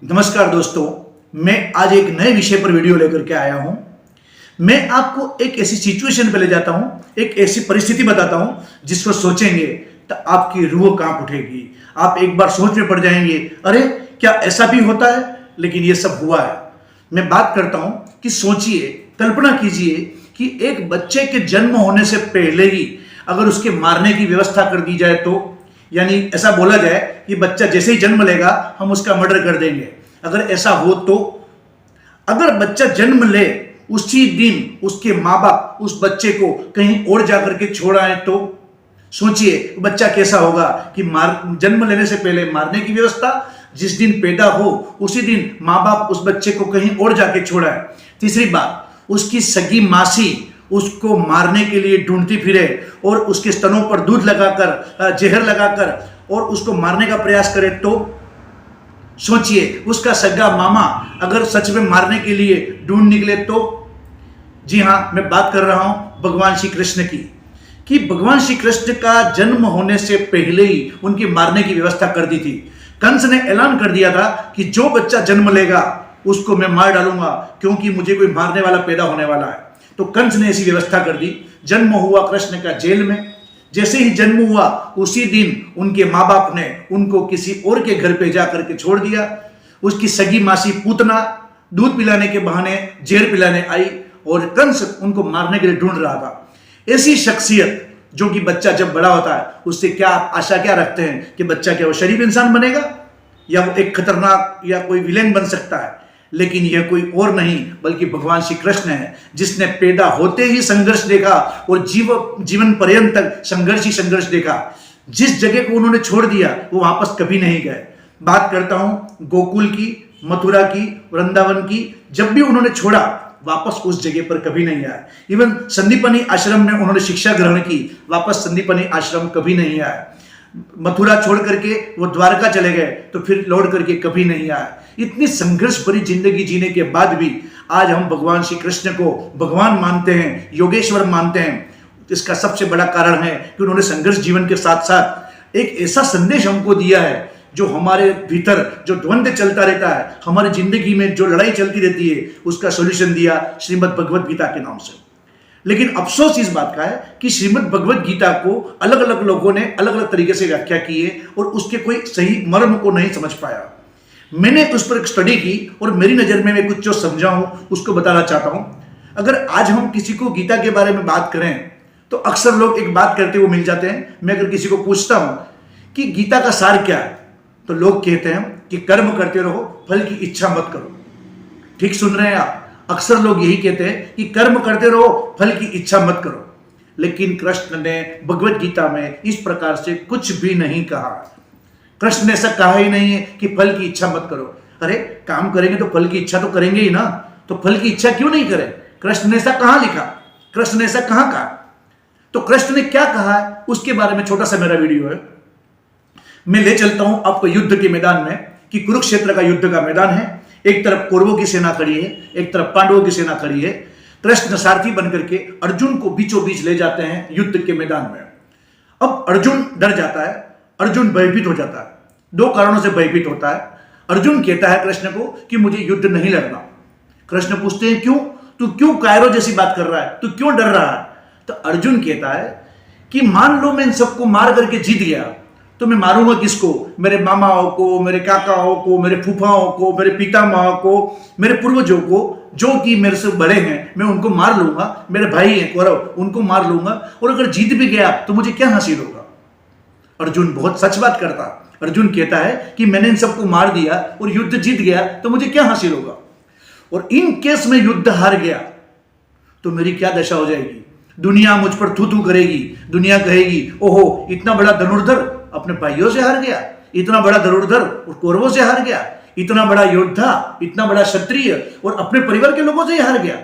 नमस्कार दोस्तों, मैं आज एक नए विषय पर वीडियो लेकर के आया हूं। मैं आपको एक ऐसी सिचुएशन पे ले जाता हूं, एक ऐसी परिस्थिति बताता हूं जिसको सोचेंगे तो आपकी रूह कांप उठेगी। आप एक बार सोच में पड़ जाएंगे, अरे क्या ऐसा भी होता है? लेकिन ये सब हुआ है। मैं बात करता हूं कि सोचिए, कल्पना कीजिए कि एक बच्चे के जन्म होने से पहले ही अगर उसके मारने की व्यवस्था कर दी जाए तो, यानी ऐसा बोला जाए कि बच्चा जैसे ही जन्म लेगा हम उसका मर्डर कर देंगे। अगर ऐसा हो तो, अगर बच्चा जन्म ले उसी दिन उसके माँ बाप उस बच्चे को कहीं और जाकर के छोड़ आए तो सोचिए बच्चा कैसा होगा कि जन्म लेने से पहले मारने की व्यवस्था, जिस दिन पैदा हो उसी दिन माँ बाप उस बच्चे को कहीं और जाके छोड़ाए। तीसरी बात, उसकी सगी मासी उसको मारने के लिए ढूंढती फिरे और उसके स्तनों पर दूध लगाकर, जहर लगाकर और उसको मारने का प्रयास करे तो सोचिए उसका सगा मामा अगर सच में मारने के लिए ढूंढ निकले तो। जी हां, मैं बात कर रहा हूं भगवान श्री कृष्ण की, कि भगवान श्री कृष्ण का जन्म होने से पहले ही उनकी मारने की व्यवस्था कर दी थी। कंस ने ऐलान कर दिया था कि जो बच्चा जन्म लेगा उसको मैं मार डालूंगा, क्योंकि मुझे कोई मारने वाला पैदा होने वाला है। तो कंस ने ऐसी व्यवस्था कर दी। जन्म हुआ कृष्ण का जेल में। जैसे ही जन्म हुआ उसी दिन उनके माँ बाप ने उनको किसी और के घर पे जाकर के छोड़ दिया। उसकी सगी मासी पूतना दूध पिलाने के बहाने जहर पिलाने आई और कंस उनको मारने के लिए ढूंढ रहा था। ऐसी शख्सियत जो कि बच्चा जब बड़ा होता है उससे क्या आशा क्या रखते हैं कि बच्चा क्या वो शरीफ इंसान बनेगा या वो एक खतरनाक या कोई विलेन बन सकता है। लेकिन यह कोई और नहीं बल्कि भगवान श्री कृष्ण है, जिसने पैदा होते ही संघर्ष देखा और जीवन पर्यंत तक संघर्ष ही संघर्ष देखा। जिस जगह को उन्होंने छोड़ दिया वो वापस कभी नहीं गए। बात करता हूं गोकुल की, मथुरा की, वृंदावन की। जब भी उन्होंने छोड़ा वापस उस जगह पर कभी नहीं आए। इवन संदीपनी आश्रम में उन्होंने शिक्षा ग्रहण की, वापस संदीपनी आश्रम कभी नहीं आए। मथुरा छोड़ करके वो द्वारका चले गए तो फिर लौट करके कभी नहीं आए। इतनी संघर्ष भरी जिंदगी जीने के बाद भी आज हम भगवान श्री कृष्ण को भगवान मानते हैं, योगेश्वर मानते हैं। इसका सबसे बड़ा कारण है कि उन्होंने संघर्ष जीवन के साथ साथ एक ऐसा संदेश हमको दिया है जो हमारे भीतर जो द्वंद्व चलता रहता है, हमारी जिंदगी में जो लड़ाई चलती रहती है, उसका सॉल्यूशन दिया श्रीमद् भगवद गीता के नाम से। लेकिन अफसोस इस बात का है कि श्रीमद् भगवद गीता को अलग अलग लोगों ने अलग अलग तरीके से व्याख्या की है और उसके कोई सही मर्म को नहीं समझ पाया। मैंने उस पर एक स्टडी की और मेरी नज़र में मैं कुछ जो समझा हूं उसको बताना चाहता हूं। अगर आज हम किसी को गीता के बारे में बात करें तो अक्सर लोग एक बात करते हुए मिल जाते हैं। मैं अगर किसी को पूछता हूं कि गीता का सार क्या है तो लोग कहते हैं कि कर्म करते रहो, फल की इच्छा मत करो। ठीक सुन रहे हैं आप, अक्सर लोग यही कहते हैं कि कर्म करते रहो, फल की इच्छा मत करो। लेकिन कृष्ण ने भगवद गीता में इस प्रकार से कुछ भी नहीं कहा। कृष्ण ने ऐसा कहा ही नहीं है कि फल की इच्छा मत करो। अरे काम करेंगे तो फल की इच्छा तो करेंगे ही ना, तो फल की इच्छा क्यों नहीं करें? कृष्ण ने ऐसा कहां लिखा? कृष्ण ने ऐसा कहां कहा? तो कृष्ण ने क्या कहा है उसके बारे में छोटा सा मेरा वीडियो है। मैं ले चलता हूं आपको युद्ध के मैदान में, कि कुरुक्षेत्र का युद्ध का मैदान है। एक तरफ कौरवों की सेना खड़ी है, एक तरफ पांडवों की सेना खड़ी है। कृष्ण सारथी बनकर के अर्जुन को बीचों बीच ले जाते हैं युद्ध के मैदान में। अब अर्जुन डर जाता है, अर्जुन भयभीत हो जाता है। दो कारणों से भयभीत होता है। अर्जुन कहता है कृष्ण को कि मुझे युद्ध नहीं लड़ना। कृष्ण पूछते हैं क्यों? तू क्यों कायरो जैसी बात कर रहा है, तू क्यों डर रहा है? तो अर्जुन कहता है कि मान लो मैं इन सबको मार करके जीत गया तो मैं मारूंगा किसको? मेरे मामाओं को, मेरे काकाओं को, मेरे फूफाओं को, मेरे पितामह को, मेरे पूर्वजों को, जो कि मेरे से बड़े हैं, मैं उनको मार लूंगा। मेरे भाई हैं कौरव, उनको मार लूंगा। और अगर जीत भी गया तो मुझे क्या हासिल होगा? अर्जुन बहुत सच बात करता। अर्जुन कहता है कि मैंने इन सबको मार दिया और युद्ध जीत गया तो मुझे क्या हासिल होगा? और इन केस में युद्ध हार गया तो मेरी क्या दशा हो जाएगी? दुनिया मुझ पर थू थू करेगी। दुनिया कहेगी ओहो, इतना बड़ा धनुर्धर अपने भाइयों से हार गया, इतना बड़ा धनुर्धर और कौरवों से हार गया, इतना बड़ा योद्धा, इतना बड़ा क्षत्रिय और अपने परिवार के लोगों से हार गया।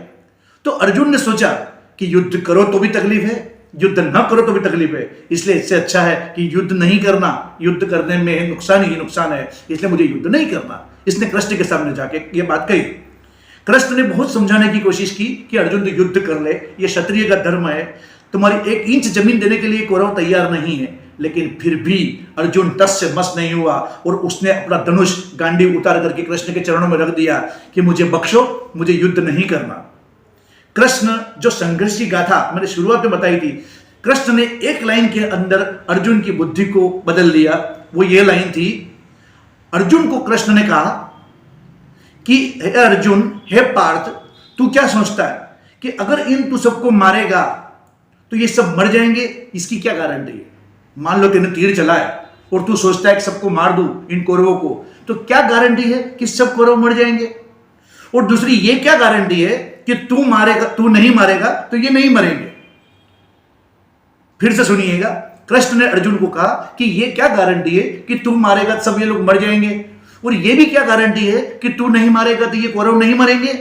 तो अर्जुन ने सोचा कि युद्ध करो तो भी तकलीफ है, युद्ध न करो तो भी तकलीफ है, इसलिए इससे अच्छा है कि युद्ध नहीं करना। युद्ध करने में नुकसान ही नुकसान है, इसलिए मुझे युद्ध नहीं करना। इसने कृष्ण के सामने जाके ये बात कही। कृष्ण ने बहुत समझाने की कोशिश की कि अर्जुन तो युद्ध कर ले, ये क्षत्रिय का धर्म है, तुम्हारी 1 इंच जमीन देने के लिए कौरव तैयार नहीं है। लेकिन फिर भी अर्जुन टस से मस नहीं हुआ और उसने अपना धनुष गांडीव उतार करके कृष्ण के चरणों में रख दिया कि मुझे बख्शो, मुझे युद्ध नहीं करना। कृष्ण जो संघर्ष की गाथा मैंने शुरुआत में बताई थी, कृष्ण ने एक लाइन के अंदर अर्जुन की बुद्धि को बदल दिया। वो ये लाइन थी, अर्जुन को कृष्ण ने कहा कि हे अर्जुन, हे पार्थ, तू क्या सोचता है कि अगर इन तू सबको मारेगा तो ये सब मर जाएंगे? इसकी क्या गारंटी है? मान लो तेने तीर चलाया और तू सोचता है कि सबको मार दूं इन कौरवों को, तो क्या गारंटी है कि सब कौरव मर जाएंगे? और दूसरी ये क्या गारंटी है कि तू मारेगा, तू नहीं मारेगा तो ये नहीं मरेंगे? फिर से सुनिएगा, कृष्ण ने अर्जुन को कहा कि ये क्या गारंटी है कि तू मारेगा तो सब ये लोग मर जाएंगे, और ये भी क्या गारंटी है कि तू नहीं मारेगा तो ये कौरव नहीं मरेंगे?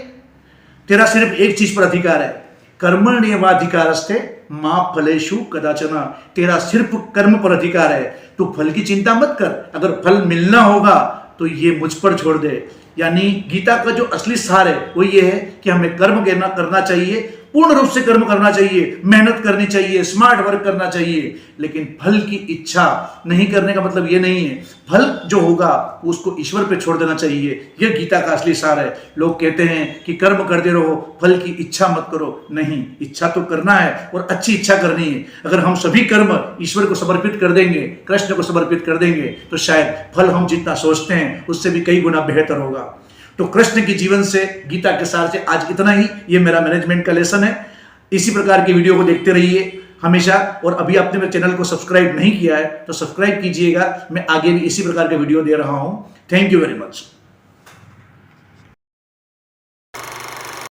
तेरा सिर्फ एक चीज पर अधिकार है, कर्मण्येवाधिकारस्ते मा फलेषु कदाचन। तेरा सिर्फ कर्म पर अधिकार है, तू फल की चिंता मत कर। अगर फल मिलना होगा तो ये मुझ पर छोड़ दे। यानी गीता का जो असली सार है वो ये है कि हमें कर्म करना चाहिए, पूर्ण रूप से कर्म करना चाहिए, मेहनत करनी चाहिए, स्मार्ट वर्क करना चाहिए, लेकिन फल की इच्छा नहीं करने का मतलब ये नहीं है फल जो होगा उसको ईश्वर पे छोड़ देना चाहिए। यह गीता का असली सार है। लोग कहते हैं कि कर्म करते रहो, फल की इच्छा मत करो। नहीं, इच्छा तो करना है और अच्छी इच्छा करनी है। अगर हम सभी कर्म ईश्वर को समर्पित कर देंगे, कृष्ण को समर्पित कर देंगे, तो शायद फल हम जितना सोचते हैं उससे भी कई गुना बेहतर होगा। तो कृष्ण के जीवन से, गीता के सार से आज इतना ही। ये मेरा मैनेजमेंट का लेसन है। इसी प्रकार की वीडियो को देखते रहिए हमेशा। और अभी आपने मेरे चैनल को सब्सक्राइब नहीं किया है तो सब्सक्राइब कीजिएगा। मैं आगे भी इसी प्रकार के वीडियो दे रहा हूं। Thank you very much.